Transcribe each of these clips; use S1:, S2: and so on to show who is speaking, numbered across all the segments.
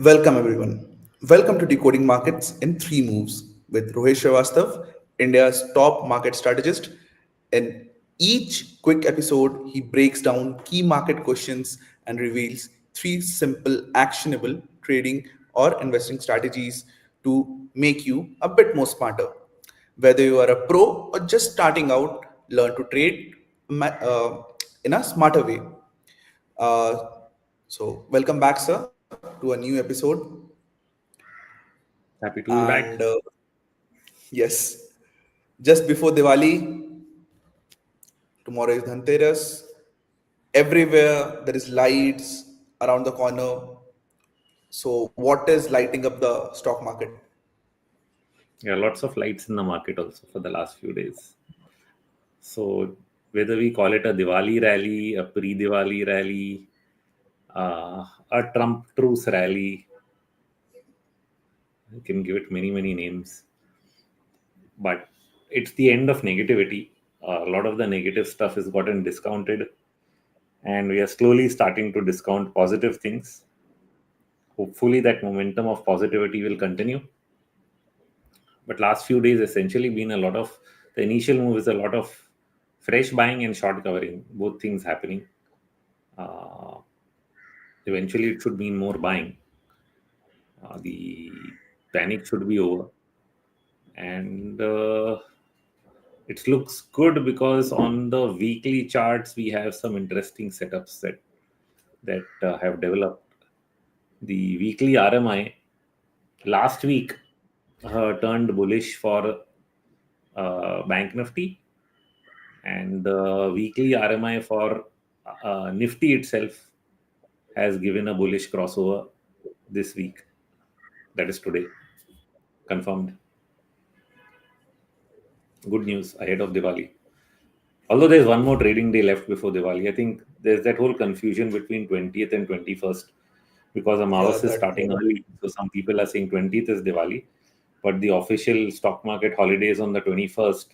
S1: Welcome everyone. Welcome to Decoding Markets in 3 moves with Rohit Srivastava, India's top market strategist. In each quick episode, he breaks down key market questions and reveals 3 simple, actionable trading or investing strategies to make you a bit more smarter. Whether you are a pro or just starting out, learn to trade in a smarter way. Uh, welcome back, sir, to a new episode.
S2: Happy to be
S1: And
S2: back.
S1: yes, just before Diwali, tomorrow is Dhanteras. Everywhere there is lights around the corner. So, what is lighting up the stock market?
S2: Yeah, lots of lights in the market also for the last few days. So whether we call it a Diwali rally, a pre-Diwali rally, a Trump truce rally, you can give it many names. But it's the end of negativity. A lot of the negative stuff has gotten discounted, and we are slowly starting to discount positive things. Hopefully, that momentum of positivity will continue. But last few days essentially been a lot of the initial move is a lot of fresh buying and short covering, both things happening. Uh, Eventually, it should mean more buying. The panic should be over, and it looks good because on the weekly charts we have some interesting setups that have developed. The weekly RMI last week turned bullish for Bank Nifty, and the weekly RMI for Nifty itself has given a bullish crossover this week. That is today, confirmed. Good news ahead of Diwali. Although there's one more trading day left before Diwali, I think there's that whole confusion between 20th and 21st because
S1: Yeah,
S2: Amawas is
S1: that
S2: starting early. So some people are saying 20th is Diwali, but the official stock market holiday is on the 21st.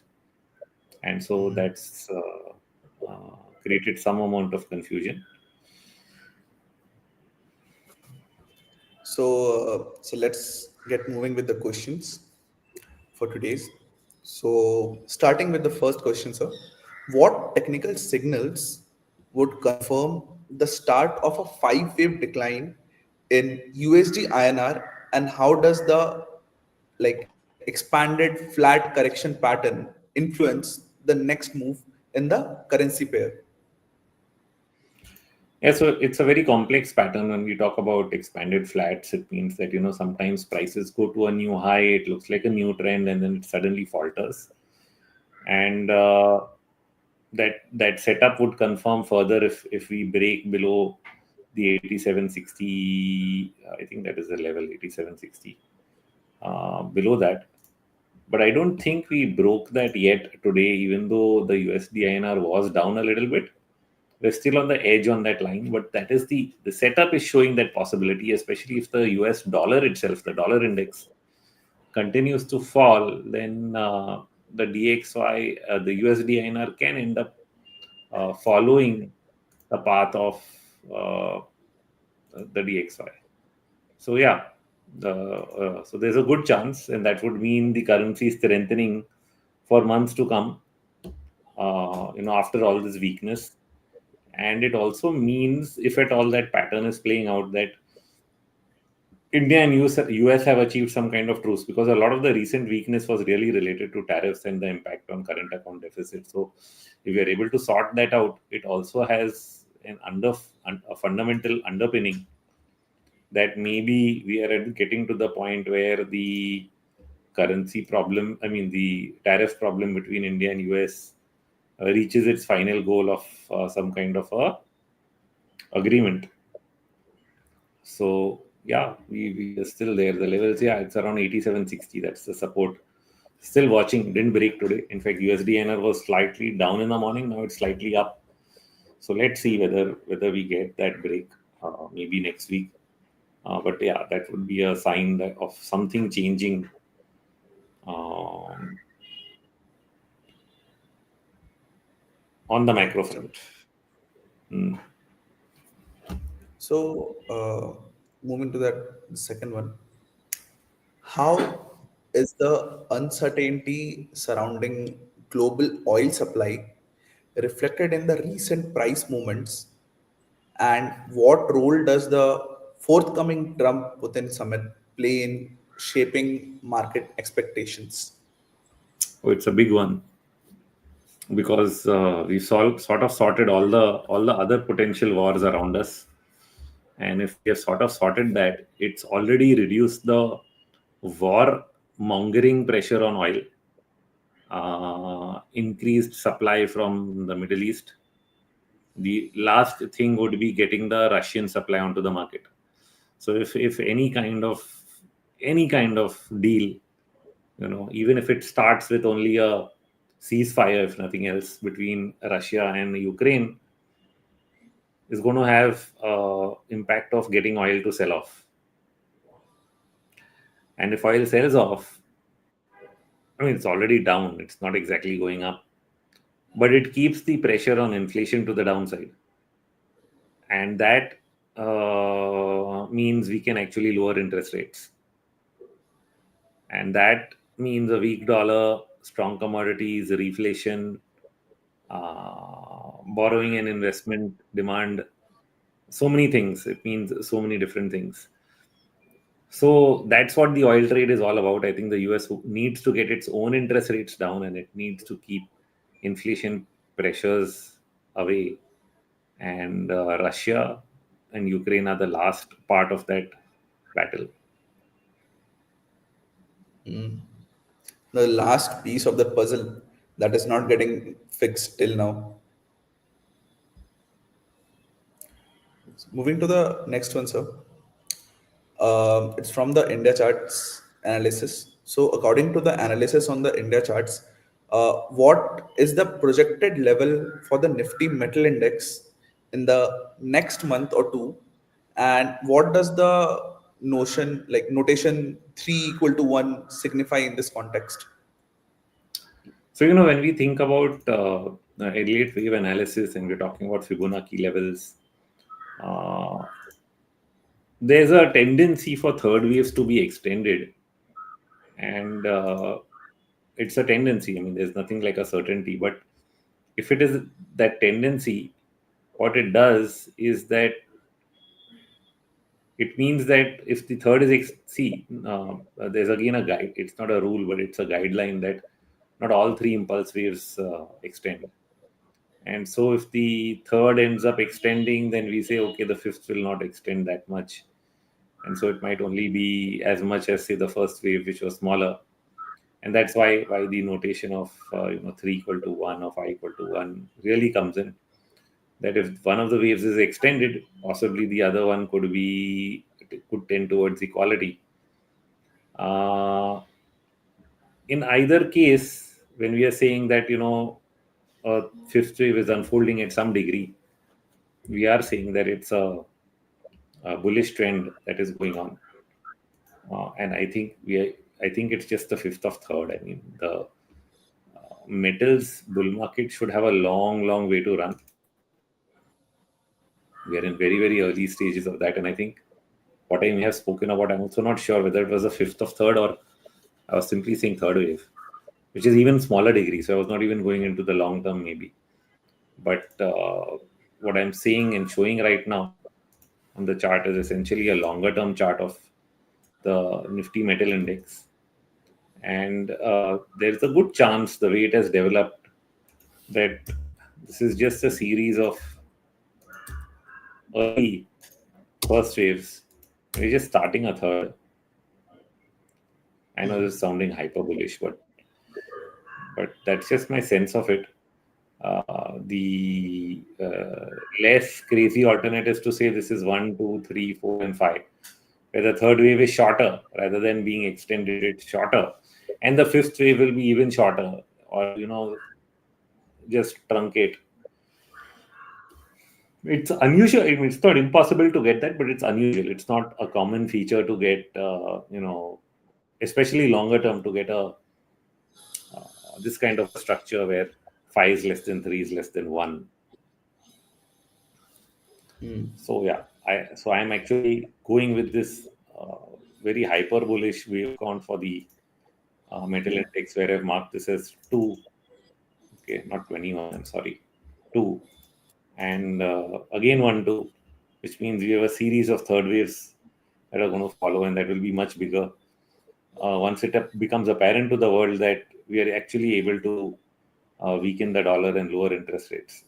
S2: And so that's created some amount of confusion.
S1: so let's get moving with the questions for today's. So, starting with the first question, sir, what technical signals would confirm the start of a five-wave decline in USD INR, and how does the expanded flat correction pattern influence the next move in the currency pair?
S2: Yeah, so it's a very complex pattern. When we talk about expanded flats, it means that sometimes prices go to a new high, it looks like a new trend, and then it suddenly falters. And that setup would confirm further if we break below the 8760. I think that is the level 8760. Below that, but I don't think we broke that yet today. Even though the USD INR was down a little bit, we're still on the edge on that line. But that is the setup is showing that possibility, especially if the US dollar itself, the dollar index, continues to fall, then the DXY, the USD INR can end up following the path of uh, the DXY. So yeah, so there's a good chance, and that would mean the currency strengthening for months to come. After all this weakness, and it also means, if at all that pattern is playing out, that India and US have achieved some kind of truce, because a lot of the recent weakness was really related to tariffs and the impact on current account deficit. So, if we are able to sort that out, it also has a fundamental underpinning that maybe we are getting to the point where the currency problem, I mean, the tariff problem between India and US reaches its final goal of some kind of a agreement. So yeah, we are still there. The levels, yeah, it's around 8760. That's the support. Still watching. Didn't break today. In fact, USD INR was slightly down in the morning. Now it's slightly up. So let's see whether we get that break maybe next week. But yeah, that would be a sign of something changing um, on the macro
S1: So,
S2: front. Mm.
S1: so moving to that second one, how is the uncertainty surrounding global oil supply reflected in the recent price movements, and what role does the forthcoming Trump Putin summit play in shaping market expectations?
S2: Oh, it's a big one because sort of sorted all the other potential wars around us, and if we have sort of sorted that, it's already reduced the war mongering pressure on oil, increased supply from the Middle East. The last thing would be getting the Russian supply onto the market. So if any kind of deal, even if it starts with only a ceasefire, if nothing else, between Russia and Ukraine, is going to have impact of getting oil to sell off. And if oil sells off, I mean, it's already down. It's not exactly going up, but it keeps the pressure on inflation to the downside, and that means we can actually lower interest rates, and that means a weak dollar, strong commodities, reflation, borrowing and investment demand, so many things. It means so many different things. So that's what the oil trade is all about. I think the US needs to get its own interest rates down, and it needs to keep inflation pressures away. And Russia and Ukraine are the last part of that battle.
S1: The last piece of the puzzle that is not getting fixed till now. Moving to the next one, sir. It's from the India charts analysis. So, according to the analysis on the India charts, what is the projected level for the Nifty Metal Index in the next month or two, and what does the notation 3 = 1 signify in this context?
S2: So, when we think about Elliott wave analysis and we're talking about Fibonacci levels, uh, there's a tendency for third waves to be extended. And it's a tendency. I mean, there's nothing like a certainty. But if it is that tendency, what it does is that it means that if the third is there's again a guide. It's not a rule, but it's a guideline that not all three impulse waves extend. And so if the third ends up extending, then we say, okay, the fifth will not extend that much. And so it might only be as much as, say, the first wave, which was smaller. And that's why the notation of 3 = 1 or 5 = 1 really comes in. That if one of the waves is extended, possibly the other one could tend towards equality. Uh, in either case, when we are saying that a fifth wave is unfolding at some degree, we are saying that it's a bullish trend that is going on, and I think it's just the fifth of third. I mean, the metals bull market should have a long way to run. We are in very early stages of that, and I think what I may have spoken about, I'm also not sure whether it was a fifth of third or I was simply saying third wave, which is even smaller degree. So I was not even going into the long term maybe. But what I'm seeing and showing right now on the chart is essentially a longer term chart of the Nifty Metal Index. And there's a good chance the way it has developed that this is just a series of early first waves. We're just starting a third. I know this is sounding hyper bullish, but that's just my sense of it. The less crazy alternate is to say this is 1, 2, 3, 4, and 5, where the third wave is shorter rather than being extended, it's shorter, and the fifth wave will be even shorter, or just truncate. It's unusual. I mean, it's not impossible to get that, but it's unusual. It's not a common feature to get, especially longer term, to get a this kind of a structure where 5 is less than 3 is less than 1. So yeah, I'm actually going with this very hyper bullish wave count for the metal index, where I've marked this as 2. Okay, not 21. I'm sorry, 2, and again 1 2, which means we have a series of third waves that are going to follow, and that will be much bigger once it becomes apparent to the world that we are actually able to weaken the dollar and lower interest rates.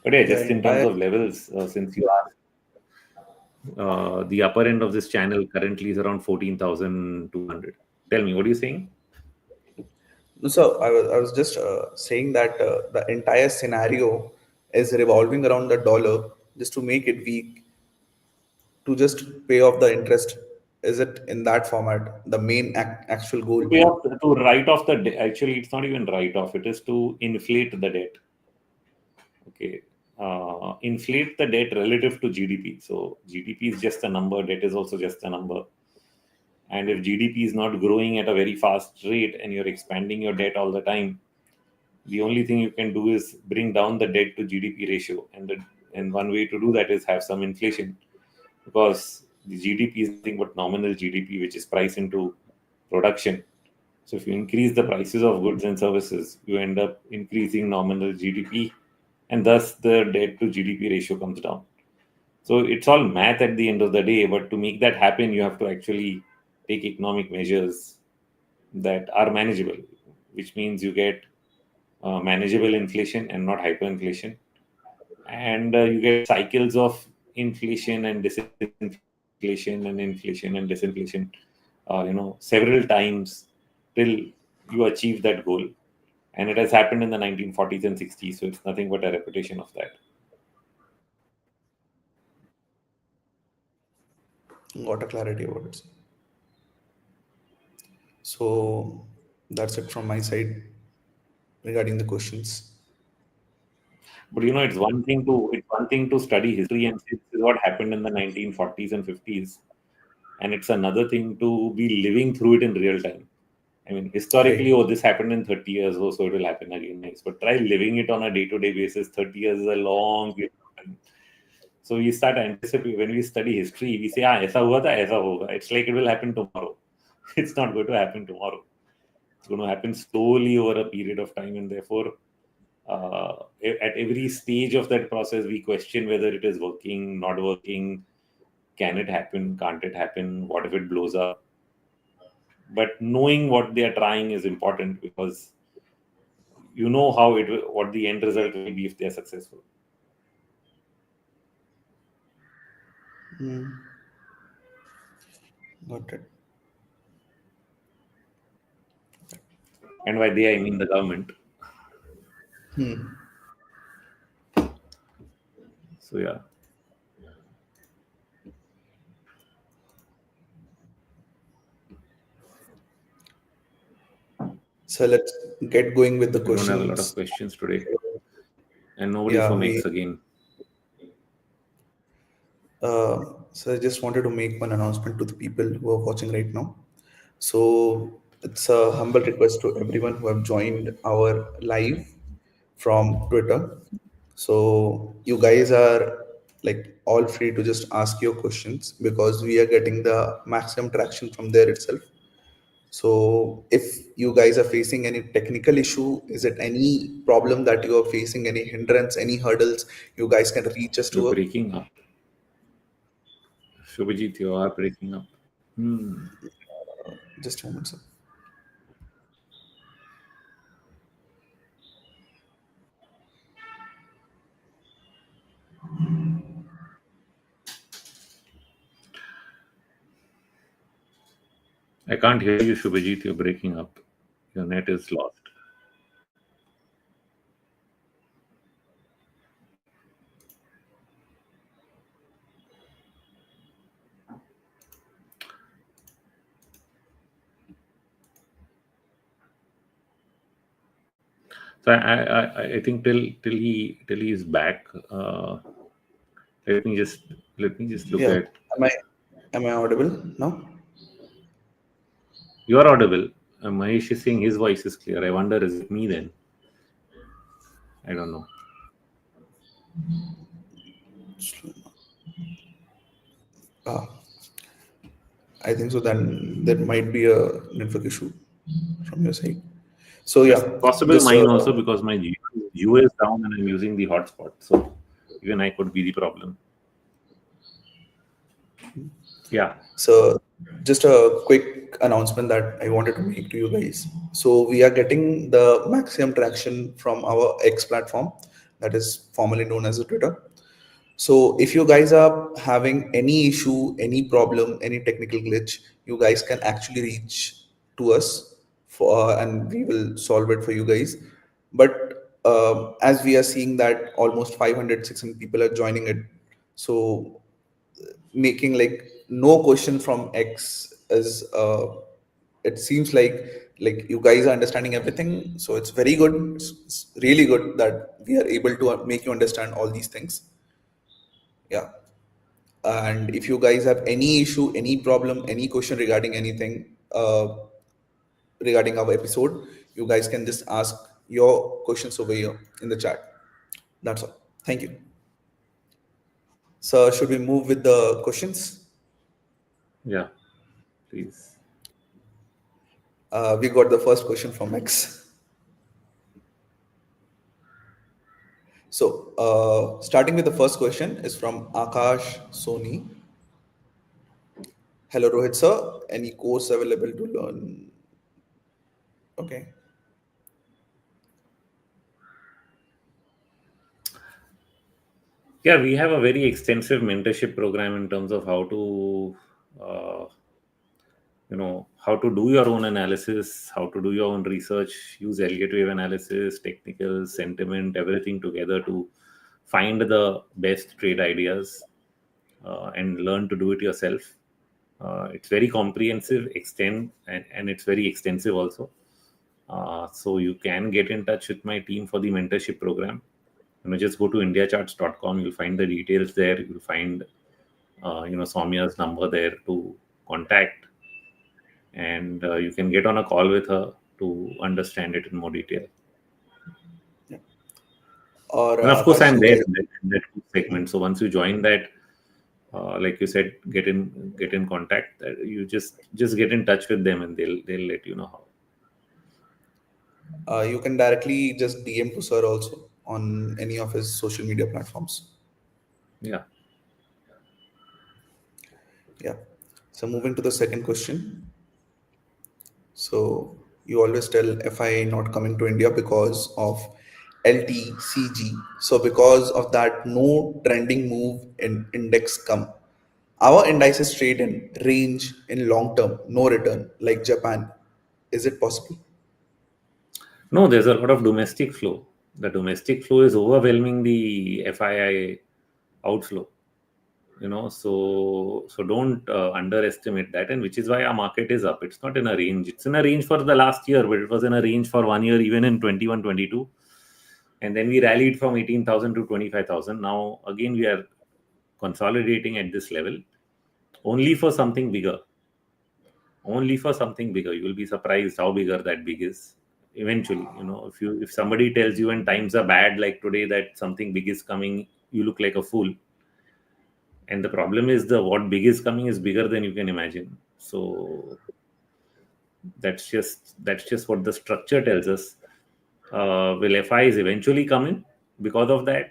S2: But yeah,
S1: The
S2: just in terms
S1: entire
S2: of levels, since you asked, the upper end of this channel currently is around 14,200. Tell me, what are you saying?
S1: So I was just saying that the entire scenario is revolving around the dollar just to make it weak to just pay off the interest. Is it in that format the main actual goal?
S2: To pay off, to write off the debt. Actually, it's not even write off. It is to inflate the debt. Okay. Inflate the debt relative to GDP. So GDP is just a number. Debt is also just a number. And if GDP is not growing at a very fast rate and you're expanding your debt all the time, the only thing you can do is bring down the debt to GDP ratio. And one way to do that is have some inflation, because the GDP is nothing but nominal GDP, which is priced into production. So if you increase the prices of goods and services, you end up increasing nominal GDP, and thus the debt to GDP ratio comes down. So it's all math at the end of the day, but to make that happen, you have to actually take economic measures that are manageable, which means you get manageable inflation and not hyperinflation. And you get cycles of inflation and disinflation and inflation and disinflation, several times till you achieve that goal. And it has happened in the 1940s and 60s, so it's nothing but a repetition of that.
S1: Got a clarity about it. So that's it from my side regarding the questions.
S2: But it's one thing to study history and say this is what happened in the 1940s and 50s, and it's another thing to be living through it in real time. I mean, historically,
S1: Right.
S2: oh, this happened in 30 years, oh, so it will happen again next. But try living it on a day-to-day basis. 30 years is a long period of time. So we start anticipating. When we study history, we say, ah, aisa hua tha, aisa hoga. It's like it will happen tomorrow. It's not going to happen tomorrow. It's going to happen slowly over a period of time, and therefore, at every stage of that process, we question whether it is working, not working. Can it happen? Can't it happen? What if it blows up? But knowing what they are trying is important, because you know what the end result will be if they are successful.
S1: Hmm. Got it.
S2: And by they, I mean the government.
S1: Hmm.
S2: So yeah.
S1: So let's get going with the
S2: We don't have a lot of
S1: questions.
S2: questions today, and nobody
S1: Yeah,
S2: from
S1: we.
S2: X again.
S1: So I just wanted to make one announcement to the people who are watching right now. So it's a humble request to everyone who have joined our live from Twitter. So you guys are like all free to just ask your questions because we are getting the maximum traction from there itself. So if you guys are facing any technical issue, is it any problem that you are facing, any hindrance, any hurdles, you guys can reach us
S2: You're
S1: to.
S2: breaking up. Shubhajit, you are breaking up.
S1: Just a moment, sir.
S2: I can't hear you, Shubhajit. You're breaking up. Your net is lost. So I think till he is back. Let me just look
S1: Yeah.
S2: at.
S1: Am I audible now?
S2: You are audible. Mahesh is saying his voice is clear. I wonder, is it me then? I don't know.
S1: Ah, I think so. Then there might be a network issue from your side. So
S2: That's
S1: yeah,
S2: possible
S1: just
S2: mine also because my Geo is down and I'm using the hotspot. So even I could be the problem. Yeah.
S1: so just a quick announcement that I wanted to make to you guys. So we are getting the maximum traction from our X platform, that is formerly known as a Twitter. So if you guys are having any issue, any problem, any technical glitch, you guys can actually reach to us for and we will solve it for you guys. But as we are seeing that almost 500, 600 people are joining it, so making like no question from X is it seems like you guys are understanding everything. So it's very good. It's really good that we are able to make you understand all these things. Yeah. And if you guys have any issue, any problem, any question regarding anything regarding our episode, you guys can just ask your questions over here in the chat. That's all. Thank you. So should we move with the questions?
S2: Yeah. Please.
S1: We got the first question from X. So starting with the first question is from Akash Soni. Hello Rohit sir, any course available to learn? Okay.
S2: Yeah, we have a very extensive mentorship program in terms of how to, uh, how to do your own analysis, how to do your own research, use Elliott wave analysis, technical sentiment, everything together to find the best trade ideas and learn to do it yourself. It's very comprehensive, and it's very extensive also. So you can get in touch with my team for the mentorship program. Just go to Indiacharts.com. You'll find the details there. You'll find Soumya's number there to contact, and you can get on a call with her to understand it in more detail.
S1: Yeah. Or
S2: And of course,
S1: Akash,
S2: I'm
S1: you
S2: there
S1: guys.
S2: in that segment. So once you join that, like you said, get in contact. You just get in touch with them, and they'll let you know how.
S1: You can directly just DM to sir also on any of his social media platforms.
S2: Yeah.
S1: Yeah. So moving to the second question. So you always tell FI not coming to India because of LTCG. So because of that, no trending move in index come. Our indices trade in range in long term, no return, like Japan. Is it possible?
S2: No, there's a lot of domestic flow. The domestic flow is overwhelming the FII outflow. So don't underestimate that, and which is why our market is up. It's not in a range. It's in a range for the last year, but it was in a range for 1 year, even in 21, 22, and then we rallied from 18,000 to 25,000. Now again we are consolidating at this level, only for something bigger. Only for something bigger. You will be surprised how bigger that big is eventually. If somebody tells you when times are bad like today that something big is coming, you look like a fool. And the problem is the what big is coming is bigger than you can imagine. So that's just what the structure tells us. Will FIs eventually come in because of that?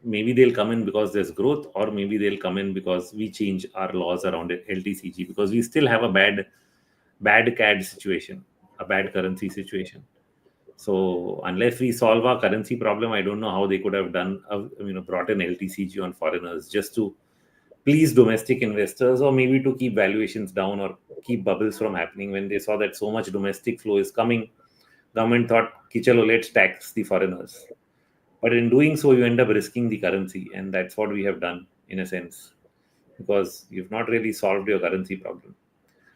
S2: Maybe they'll come in because there's growth, or maybe they'll come in because we change our laws around it, LTCG, because we still have a bad CAD situation, a bad currency situation. So unless we solve our currency problem, I don't know how they could have brought in LTCG on foreigners just to please domestic investors, or maybe to keep valuations down or keep bubbles from happening. When they saw that so much domestic flow is coming, government thought, "Kichalo, let's tax the foreigners." But in doing so, you end up risking the currency, and that's what we have done in a sense, because you've not really solved your currency problem.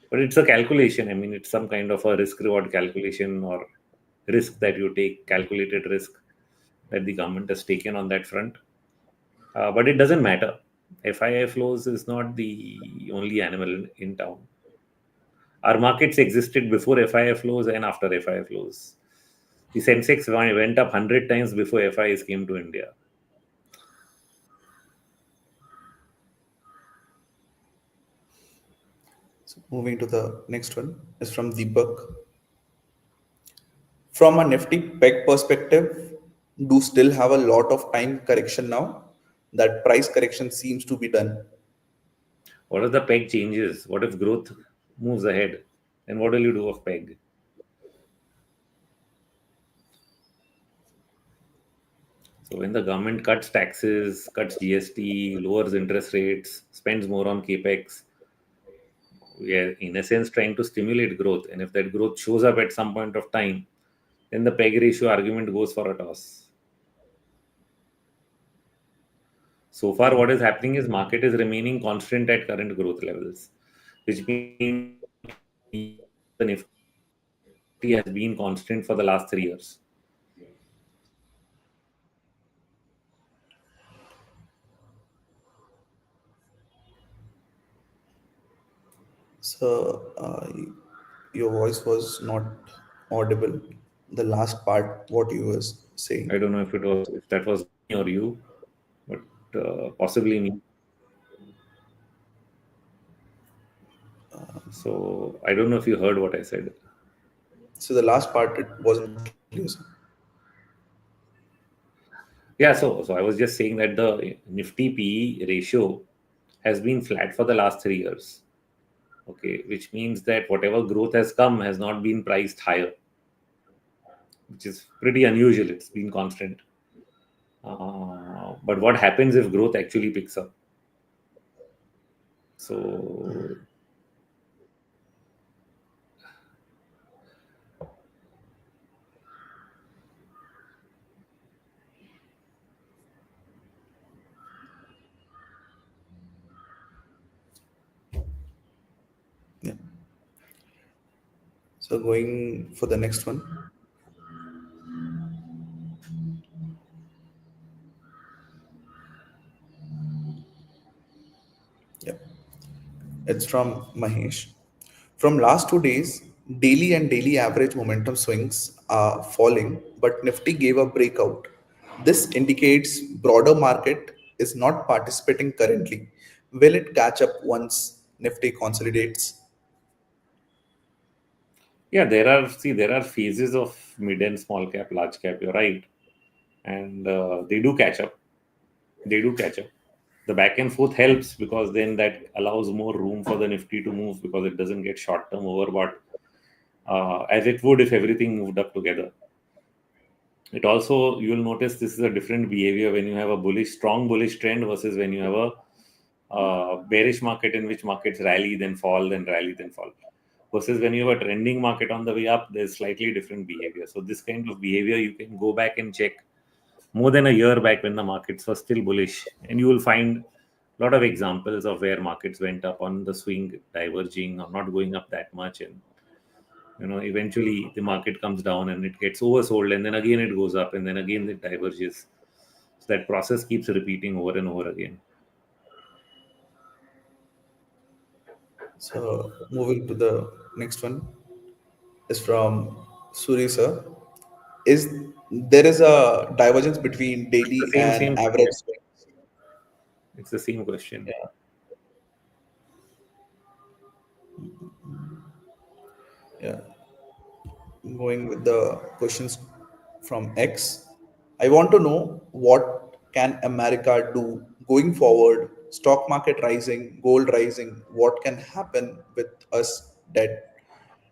S2: But it's a calculation. I mean, it's some kind of a risk reward calculation, or risk that you take, calculated risk that the government has taken on that front. But it doesn't matter. FII flows is not the only animal in town. Our markets existed before FII flows and after FII flows. The Sensex went up 100 times before FIs came to India.
S1: So moving to the next one is from Deepak. From a Nifty peg perspective, do still have a lot of time correction now? That price correction seems to be done.
S2: What if the peg changes? What if growth moves ahead? Then what will you do of peg? So when the government cuts taxes, cuts GST, lowers interest rates, spends more on capex, we are in a sense trying to stimulate growth. And if that growth shows up at some point of time, then the peg ratio argument goes for a toss. So far, what is happening is market is remaining constant at current growth levels, which means the Nifty has been constant for the last 3 years.
S1: So your voice was not audible. The last part, what you was
S2: I
S1: saying.
S2: don't know if that was me or you, but possibly me. So I don't know if you heard what I said.
S1: So the last part it was not clear, sir.
S2: Yeah, so I was just saying that the Nifty PE ratio has been flat for the last 3 years. Okay, which means that whatever growth has come has not been priced higher, which is pretty unusual. It's been constant. But what happens if growth actually picks up? So
S1: Yeah. So going for the next one. Yeah. It's from Mahesh. From last 2 days, daily and daily average momentum swings are falling, but Nifty gave a breakout. This indicates broader market is not participating currently. Will it catch up once Nifty consolidates?
S2: yeah, there are phases of mid and small cap, large cap. You're right, and they do catch up. They do catch up. The back and forth helps because then that allows more room for the Nifty to move because it doesn't get short term overbought as it would if everything moved up together. It also, you will notice this is a different behavior when you have a strong bullish trend versus when you have a bearish market in which markets rally, then fall, then rally, then fall. Versus when you have a trending market on the way up, there's slightly different behavior. So this kind of behavior you can go back and check more than a year back when the markets were still bullish, and you will find a lot of examples of where markets went up on the swing, diverging or not going up that much, and eventually the market comes down and it gets oversold, and then again it goes up, and then again it diverges. So that process keeps repeating over and over again.
S1: So moving to the next one is from Suri sir. Is there is a divergence between
S2: It's the
S1: daily
S2: same
S1: and average
S2: question.
S1: swings?
S2: It's the same question.
S1: Yeah. Yeah. Going with the questions from X. I want to know what can America do going forward? Stock market rising, gold rising. What can happen with us debt?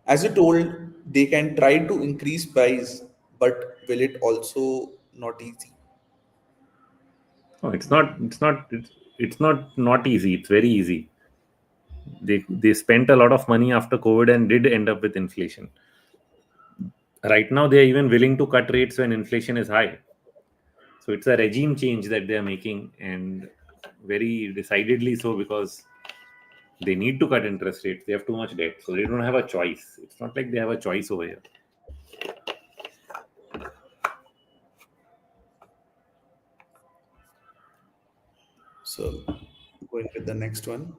S1: As you told, they can try to increase price, but will it also not easy?
S2: Oh, it's not easy. It's very easy. They spent a lot of money after COVID and did end up with inflation. Right now they are even willing to cut rates when inflation is high. So it's a regime change that they are making, and very decidedly so, because they need to cut interest rates. They have too much debt, so they don't have a choice. It's not like they have a choice over here.
S1: So going with the next one.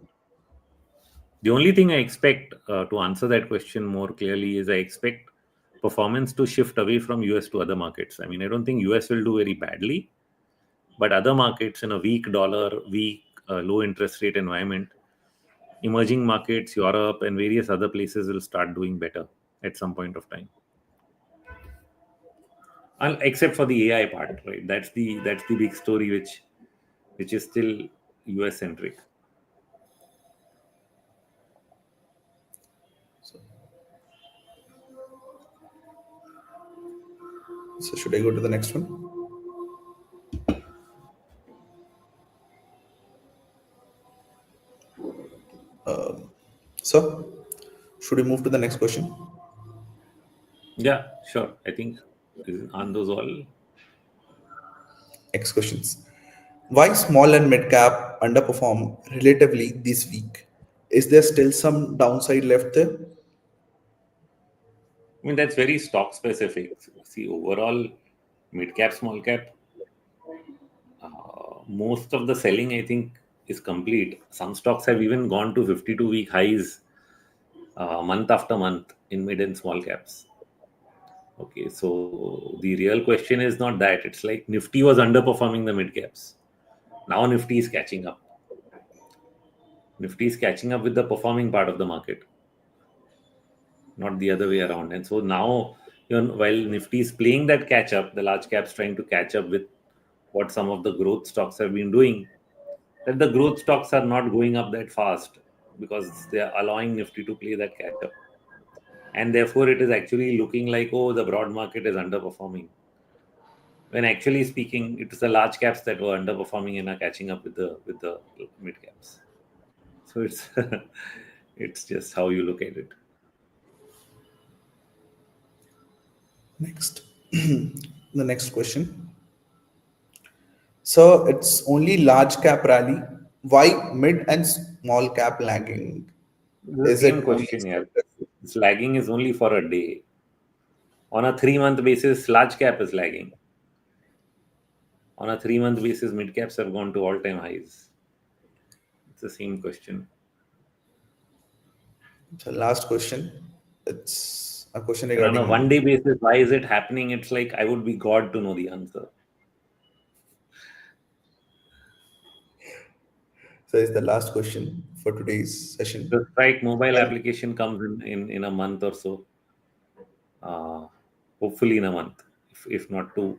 S2: The only thing I expect to answer that question more clearly is I expect performance to shift away from US to other markets. I mean, I don't think US will do very badly, but other markets in a weak dollar, weak low interest rate environment, emerging markets, Europe, and various other places will start doing better at some point of time. Except for the AI part, right? That's the big story, which is still US centric.
S1: So should I go to the next one? So should we move to the next question?
S2: Yeah, sure. I think on those all.
S1: Next questions. Why small and mid cap underperform relatively this week? Is there still some downside left there?
S2: I mean, that's very stock specific. See, overall, mid cap, small cap, most of the selling, I think, is complete. Some stocks have even gone to 52-week highs month after month in mid and small caps. Okay, so the real question is not that. It's like Nifty was underperforming the mid caps. Now Nifty is catching up. Nifty is catching up with the performing part of the market, not the other way around. And so now, while Nifty is playing that catch up, the large caps trying to catch up with what some of the growth stocks have been doing, that the growth stocks are not going up that fast because they are allowing Nifty to play that catch up. And therefore, it is actually looking like, oh, the broad market is underperforming. When actually speaking, it is the large caps that were underperforming and are catching up with the mid caps. So it's it's just how you look at it.
S1: Next. The next question. So it's only large cap rally. Why mid and small cap lagging?
S2: The
S1: Is
S2: same
S1: it only
S2: question here. This lagging is only for a day. On a 3-month basis, large cap is lagging. On a 3-month basis, mid caps have gone to all-time highs. It's the same question.
S1: the last question? It's a question
S2: And on a
S1: regarding.
S2: 1-day basis, why is it happening? It's like I would be God to know the answer.
S1: So it's the last question for today's
S2: The
S1: session.
S2: Strike mobile
S1: Well,
S2: application comes in a month or so. Hopefully in a month, if not two.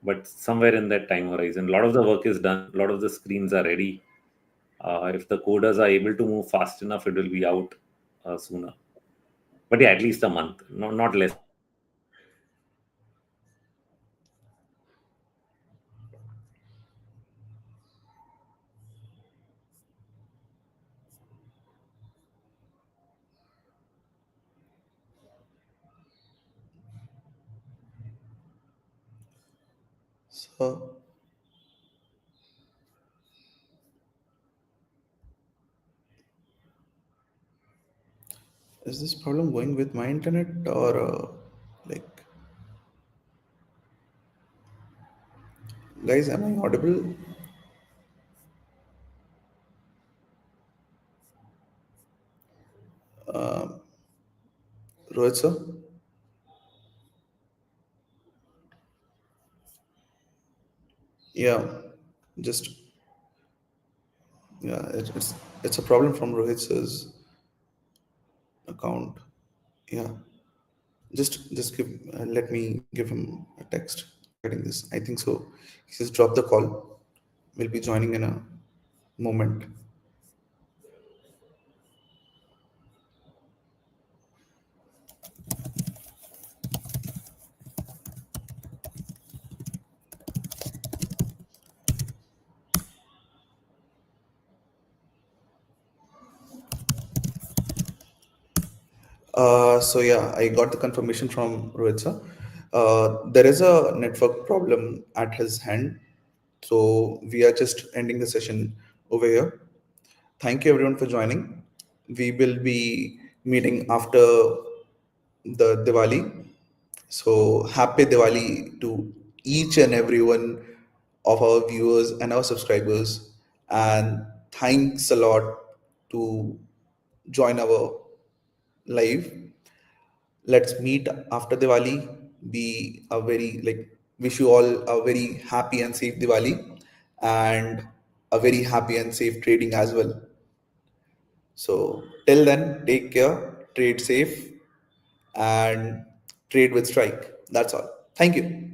S2: But somewhere in that time horizon, a lot of the work is done. A lot of the screens are ready. If the coders are able to move fast enough, it will be out sooner. But yeah, at least a month, not less than a month.
S1: so is this problem going with my internet or like, guys, am I audible? Rohit sir? Yeah, just yeah, it's a problem from Rohit sir's account. Yeah, just give let me give him a text regarding this. I think so. He just dropped the call. We'll be joining in a moment. So yeah, I got the confirmation from Rohit sir. There is a network problem at his hand, so we are just ending the session over here. Thank you everyone for joining. We will be meeting after the Diwali. So happy Diwali to each and every one of our viewers and our subscribers. And thanks a lot to join our live. Let's meet after Diwali. Be a very like wish you all a very happy and safe Diwali, and a very happy and safe trading as well. So till then, take care, trade safe, and trade with strike. That's all. Thank you.